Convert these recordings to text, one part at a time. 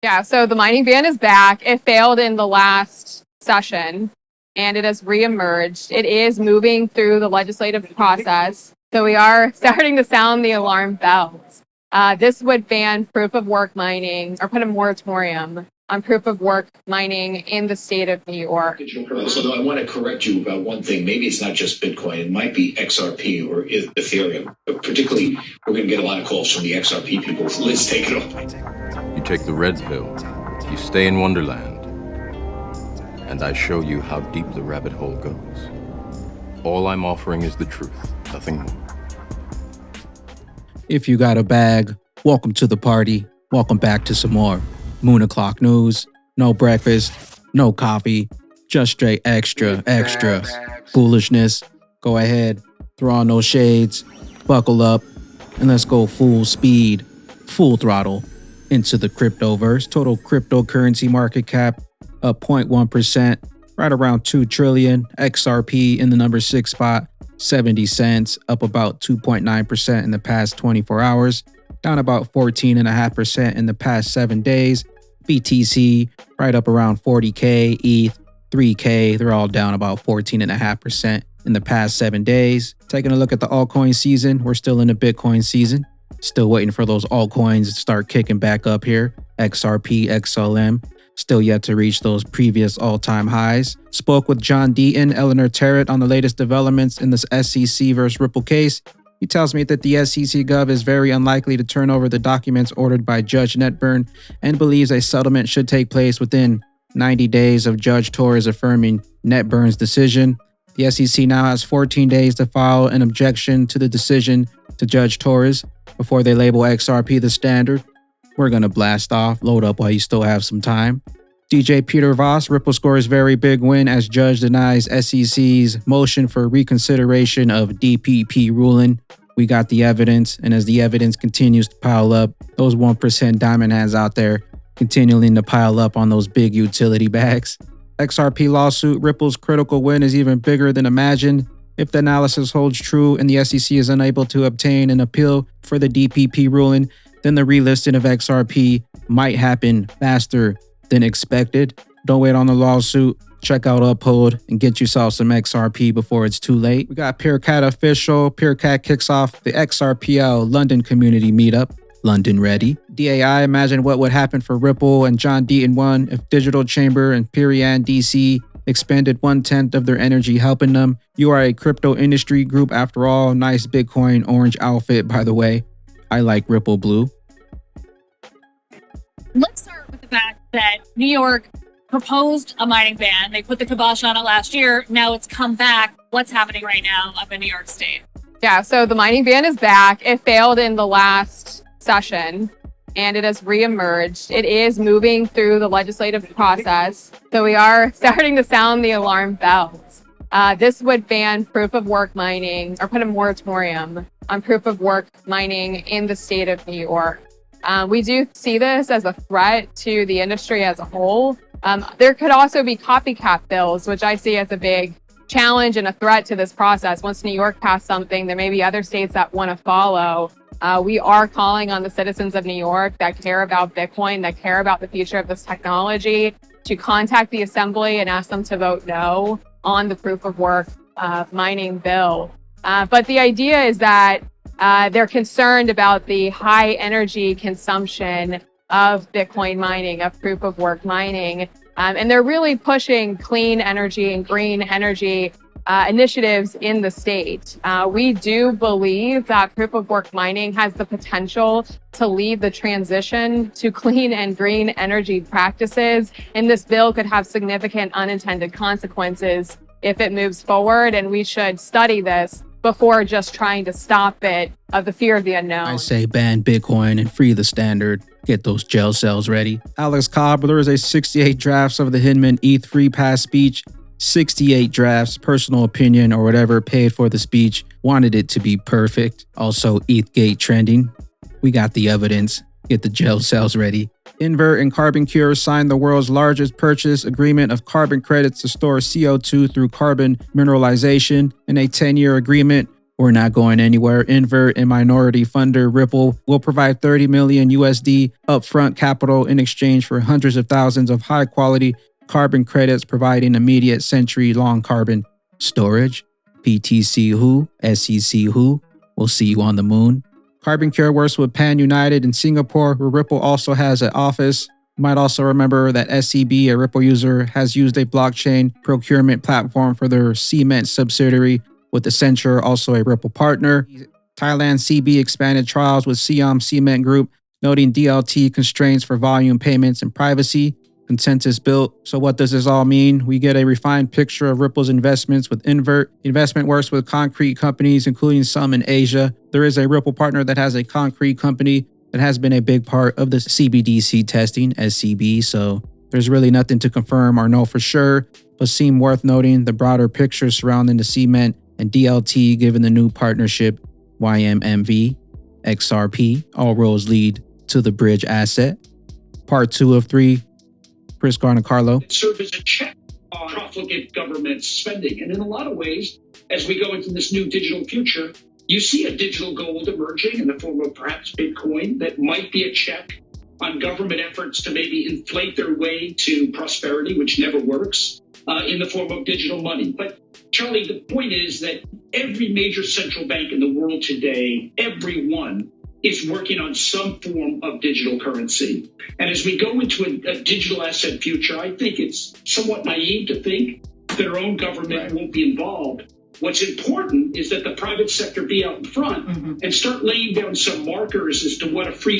Yeah, so the mining ban is back. It failed in the last session and it has reemerged. It is moving through the legislative process. So we are starting to sound the alarm bells. This would ban proof of work mining or put a moratorium on proof of work mining in the state of New York. So I want to correct you about one thing. Maybe it's not just Bitcoin. It might be XRP or Ethereum. But particularly, we're going to get a lot of calls from the XRP people. Liz, take it off. You take the red pill. You stay in Wonderland. And I show you how deep the rabbit hole goes. All I'm offering is the truth, nothing more. If you got a bag, welcome to the party. Welcome back to some more Moon o'clock news. No breakfast, no coffee, just straight extra bullishness. Go ahead, throw on those shades, buckle up, and let's go full speed, full throttle into the cryptoverse. Total cryptocurrency market cap up 0.1%, right around 2 trillion. XRP in the number 6 spot, 70 cents, up about 2.9% in the past 24 hours, down about 14.5% in the past 7 days. BTC right up around 40K, ETH 3K, they're all down about 14.5% in the past 7 days. Taking a look at the altcoin season, we're still in the Bitcoin season. Still waiting for those altcoins to start kicking back up here. XRP, XLM, still yet to reach those previous all-time highs. Spoke with John Deaton, Eleanor Terrett on the latest developments in this SEC versus Ripple case. He tells me that the SEC Gov is very unlikely to turn over the documents ordered by Judge Netburn and believes a settlement should take place within 90 days of Judge Torres affirming Netburn's decision. The SEC now has 14 days to file an objection to the decision to Judge Torres before they label XRP the standard. We're going to blast off, load up while you still have some time. DJ Peter Voss, Ripple scores very big win as judge denies SEC's motion for reconsideration of DPP ruling. We got the evidence, and as the evidence continues to pile up, those 1% diamond hands out there continuing to pile up on those big utility bags. XRP lawsuit, Ripple's critical win is even bigger than imagined. If the analysis holds true and the SEC is unable to obtain an appeal for the DPP ruling, then the relisting of XRP might happen faster than expected. Don't wait on the lawsuit. Check out Uphold and get yourself some XRP before it's too late. We got Peerkat official. Peerkat kicks off the XRPL London community meetup. London ready. DAI imagine what would happen for Ripple and John Deaton won if Digital Chamber and Perian DC expended 1/10 of their energy helping them. You are a crypto industry group after all. Nice Bitcoin orange outfit, by the way. I like Ripple blue. Let's start with the fact that New York proposed a mining ban. They put the kibosh on it last year. Now it's come back. What's happening right now up in New York State? Yeah, so the mining ban is back. It failed in the last session and it has reemerged. It is moving through the legislative process. So we are starting to sound the alarm bells. This would ban proof of work mining or put a moratorium on proof of work mining in the state of New York. We do see this as a threat to the industry as a whole. There could also be copycat bills, which I see as a big challenge and a threat to this process. Once New York passed something, there may be other states that want to follow. We are calling on the citizens of New York that care about Bitcoin, that care about the future of this technology, to contact the assembly and ask them to vote no on the proof of work mining bill. But the idea is that they're concerned about the high energy consumption of Bitcoin mining, of proof of work mining. And they're really pushing clean energy and green energy initiatives in the state. We do believe that proof of work mining has the potential to lead the transition to clean and green energy practices. And this bill could have significant unintended consequences if it moves forward. And we should study this before just trying to stop it of the fear of the unknown. I say ban Bitcoin and free the standard. Get those jail cells ready. Alex Cobbler is a 68 drafts of the Hinman ETH free pass speech. 68 drafts, personal opinion or whatever, paid for the speech. Wanted it to be perfect. Also, ETHgate trending. We got the evidence. Get the jail cells ready. Invert and Carbon Cure signed the world's largest purchase agreement of carbon credits to store CO2 through carbon mineralization in a 10-year agreement We're not going anywhere. Invert and minority funder Ripple will provide $30 million USD upfront capital in exchange for hundreds of thousands of high-quality carbon credits, providing immediate century-long carbon storage. PTC who? SEC who? We'll see you on the moon. Carbon Cure works with Pan United in Singapore, where Ripple also has an office. You might also remember that SCB, a Ripple user, has used a blockchain procurement platform for their Cement subsidiary, with Accenture also a Ripple partner. Thailand CB expanded trials with Siam Cement Group, noting DLT constraints for volume payments and privacy. Consensus built. So what does this all mean? We get a refined picture of Ripple's investments with Invert. Investment works with concrete companies, including some in Asia. There is a Ripple partner that has a concrete company that has been a big part of the CBDC testing, SCB. So there's really nothing to confirm or know for sure, but seem worth noting the broader picture surrounding the Cement and DLT given the new partnership, YMMV, XRP. All roads lead to the bridge asset. Part 2 of 3. Chris Carlo. Serve as a check on profligate government spending. And in a lot of ways, as we go into this new digital future, you see a digital gold emerging in the form of perhaps Bitcoin that might be a check on government efforts to maybe inflate their way to prosperity, which never works, in the form of digital money. But Charlie, the point is that every major central bank in the world today, everyone, is working on some form of digital currency. And as we go into a digital asset future, I think it's somewhat naive to think that our own government won't be involved. What's important is that the private sector be out in front and start laying down some markers as to what a free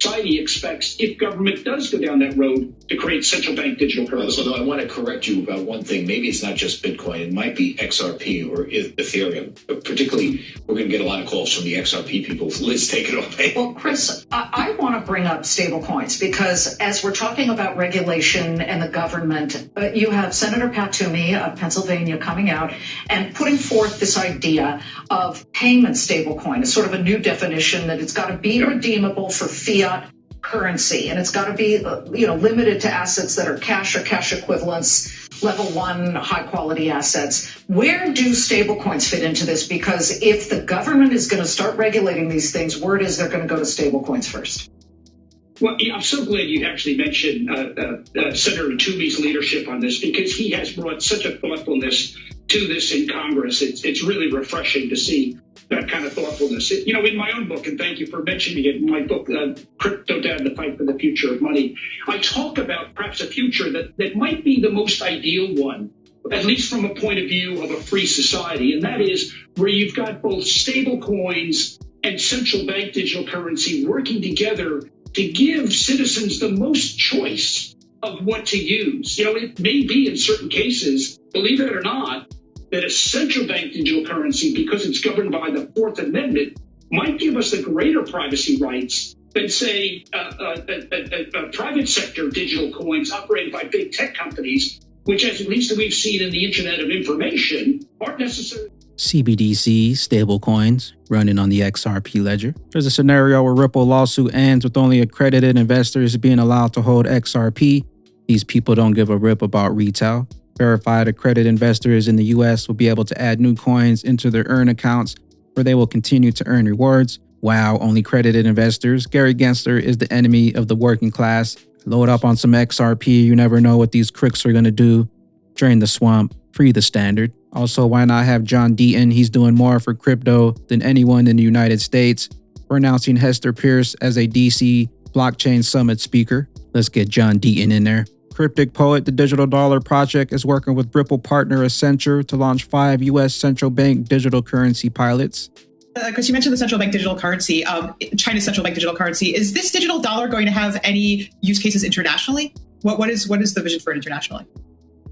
society expects if government does go down that road to create central bank digital currency. Although I want to correct you about one thing. Maybe it's not just Bitcoin. It might be XRP or Ethereum. But particularly, we're going to get a lot of calls from the XRP people. Liz, take it away. Well, Chris, I want to bring up stablecoins because as we're talking about regulation and the government, you have Senator Pat Toomey of Pennsylvania coming out and putting forth this idea of payment stablecoin. It's sort of a new definition that it's got to be redeemable for fiat currency, and it's got to be limited to assets that are cash or cash equivalents, level 1 high quality assets. Where do stablecoins fit into this? Because if the government is going to start regulating these things, word is they're going to go to stablecoins first. Well, I'm so glad you actually mentioned Senator Toomey's leadership on this, because he has brought such a thoughtfulness to this in Congress. It's really refreshing to see that kind of thoughtfulness. In my own book, and thank you for mentioning it, in my book, Crypto Dad, The Fight for the Future of Money, I talk about perhaps a future that might be the most ideal one, at least from a point of view of a free society, and that is where you've got both stable coins and central bank digital currency working together to give citizens the most choice of what to use. It may be in certain cases, believe it or not, that a central bank digital currency, because it's governed by the Fourth Amendment, might give us the greater privacy rights than, say, a private sector digital coins operated by big tech companies, which, at least we've seen in the Internet of Information, aren't necessarily. CBDCs, stablecoins, running on the XRP ledger. There's a scenario where Ripple lawsuit ends with only accredited investors being allowed to hold XRP. These people don't give a rip about retail. Verified accredited investors in the US will be able to add new coins into their earn accounts where they will continue to earn rewards. Wow, only credited investors. Gary Gensler is the enemy of the working class. Load up on some XRP. You never know what these crooks are going to do. Drain the swamp. Free the standard. Also, why not have John Deaton? He's doing more for crypto than anyone in the United States. We're announcing Hester Pierce as a DC Blockchain Summit speaker. Let's get John Deaton in there. Cryptic Poet, the Digital Dollar Project, is working with Ripple partner Accenture to launch 5 U.S. central bank digital currency pilots. Chris, you mentioned the central bank digital currency, China's central bank digital currency. Is this digital dollar going to have any use cases internationally? What is the vision for it internationally?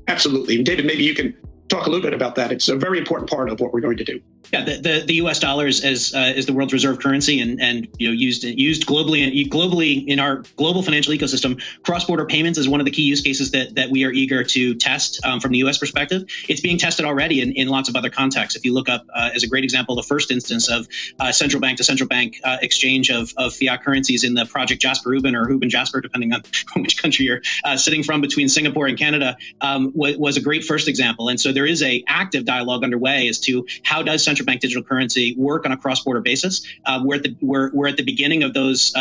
Absolutely. David, maybe you can talk a little bit about that. It's a very important part of what we're going to do. Yeah, the U.S. dollar is the world's reserve currency, and used globally in our global financial ecosystem. Cross-border payments is one of the key use cases that we are eager to test from the U.S. perspective. It's being tested already in lots of other contexts. If you look up as a great example, the first instance of central bank to central bank exchange of fiat currencies in the Project Jasper Rubin or Rubin Jasper, depending on which country you're sitting from, between Singapore and Canada, was a great first example. And so there is a active dialogue underway as to how does central bank digital currency work on a cross-border basis. We're at the beginning of those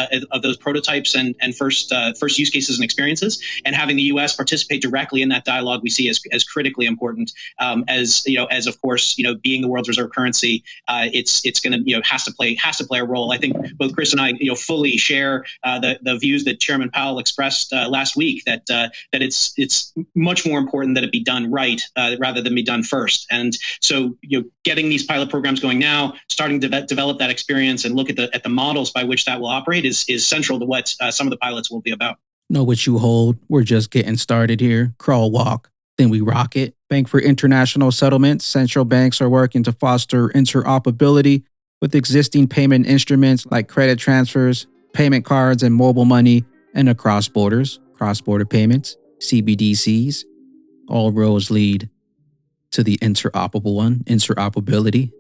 prototypes and first use cases and experiences, and having the U.S. participate directly in that dialogue we see as critically important. As of course, being the world's reserve currency, it's going to has to play a role. I think both Chris and I fully share the views that Chairman Powell expressed last week that it's much more important that it be done right rather than be done first. And so getting these pilot programs going now, starting to develop that experience and look at the models by which that will operate is central to what some of the pilots will be about. Know what you hold. We're just getting started here. Crawl, walk, then we rock it. Bank for International Settlements. Central banks are working to foster interoperability with existing payment instruments like credit transfers, payment cards, and mobile money, and across borders, cross-border payments, CBDCs. All roads lead to the interoperable one, interoperability.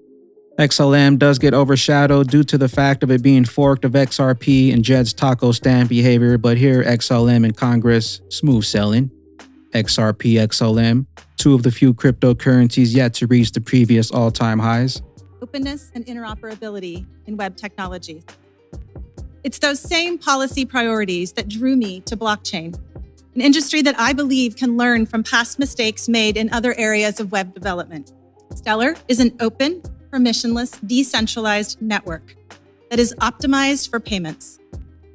XLM does get overshadowed due to the fact of it being forked of XRP and Jed's taco stand behavior, but here XLM in Congress, smooth selling. XRP XLM, two of the few cryptocurrencies yet to reach the previous all-time highs. Openness and interoperability in web technologies. It's those same policy priorities that drew me to blockchain, an industry that I believe can learn from past mistakes made in other areas of web development. Stellar is an open, permissionless, decentralized network that is optimized for payments.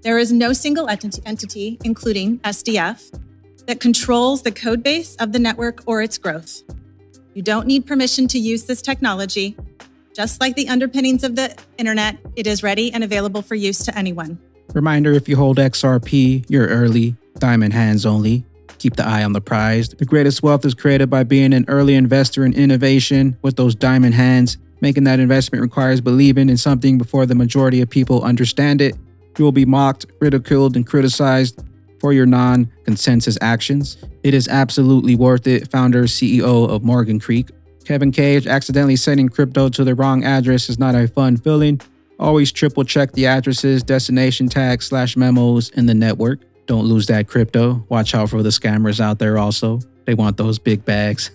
There is no single entity, including SDF, that controls the code base of the network or its growth. You don't need permission to use this technology. Just like the underpinnings of the internet, it is ready and available for use to anyone. Reminder, if you hold XRP, you're early, diamond hands only. Keep the eye on the prize. The greatest wealth is created by being an early investor in innovation with those diamond hands. Making that investment requires believing in something before the majority of people understand it. You will be mocked, ridiculed, and criticized for your non-consensus actions. It is absolutely worth it. Founder, CEO of Morgan Creek. Kevin Cage, accidentally sending crypto to the wrong address is not a fun feeling. Always triple check the addresses, destination tags, /memos in the network. Don't lose that crypto. Watch out for the scammers out there also. They want those big bags.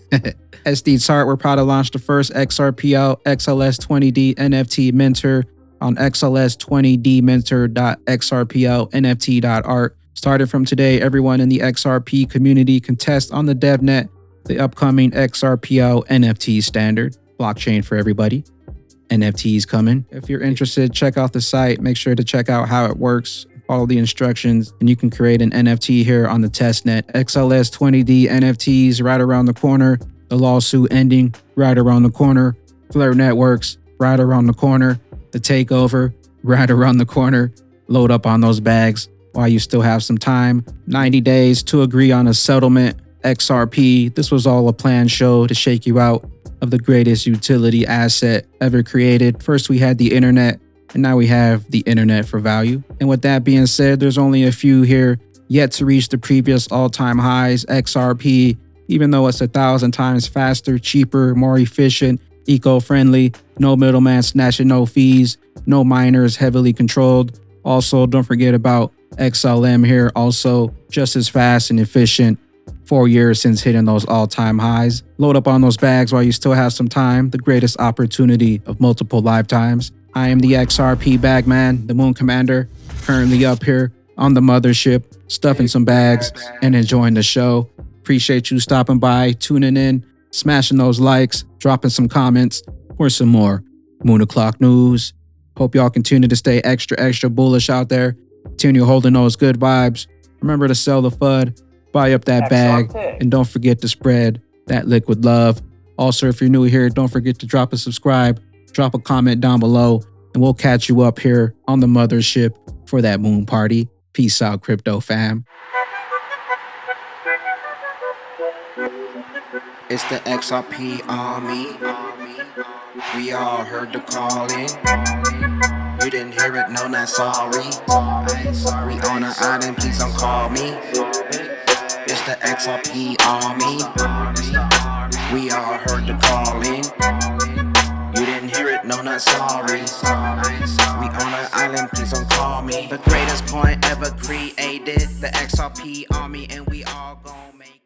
SD's Heart, we're proud to launch the first XRPL XLS20D NFT minter on xls20dminter.xrplnft.art. Started from today, everyone in the XRP community can test on the DevNet the upcoming XRPL NFT standard. Blockchain for everybody. NFTs coming. If you're interested, check out the site. Make sure to check out how it works. Follow the instructions, and you can create an NFT here on the testnet. XLS20D NFTs right around the corner. The lawsuit ending right around the corner. Flirt Networks right around the corner. The takeover right around the corner. Load up on those bags while you still have some time. 90 days to agree on a settlement. XRP, this was all a planned show to shake you out of the greatest utility asset ever created. First we had the internet, and now we have the internet for value. And with that being said, there's only a few here yet to reach the previous all-time highs. XRP, even though it's 1,000 times faster, cheaper, more efficient, eco-friendly, no middleman snatching no fees, no miners heavily controlled. Also, don't forget about XLM here, also just as fast and efficient. 4 years since hitting those all-time highs. Load up on those bags while you still have some time. The greatest opportunity of multiple lifetimes. I am the XRP bag man, the Moon Commander, currently up here on the mothership, stuffing some bags and enjoying the show. Appreciate you stopping by, tuning in, smashing those likes, dropping some comments, or some more Moon O'Clock News. Hope y'all continue to stay extra bullish out there. Continue holding those good vibes. Remember to sell the FUD. Buy up that bag, and don't forget to spread that liquid love. Also, if you're new here, don't forget to drop a subscribe, drop a comment down below, and we'll catch you up here on the mothership for that moon party. Peace out, crypto fam. It's the XRP army. We all heard the calling. You didn't hear it, no, not sorry. We on an island, please don't call me. It's the XRP army. We all heard the calling. You didn't hear it, no, not sorry. We on an island, please don't call me. The greatest point ever created, the XRP army, and we all gon' make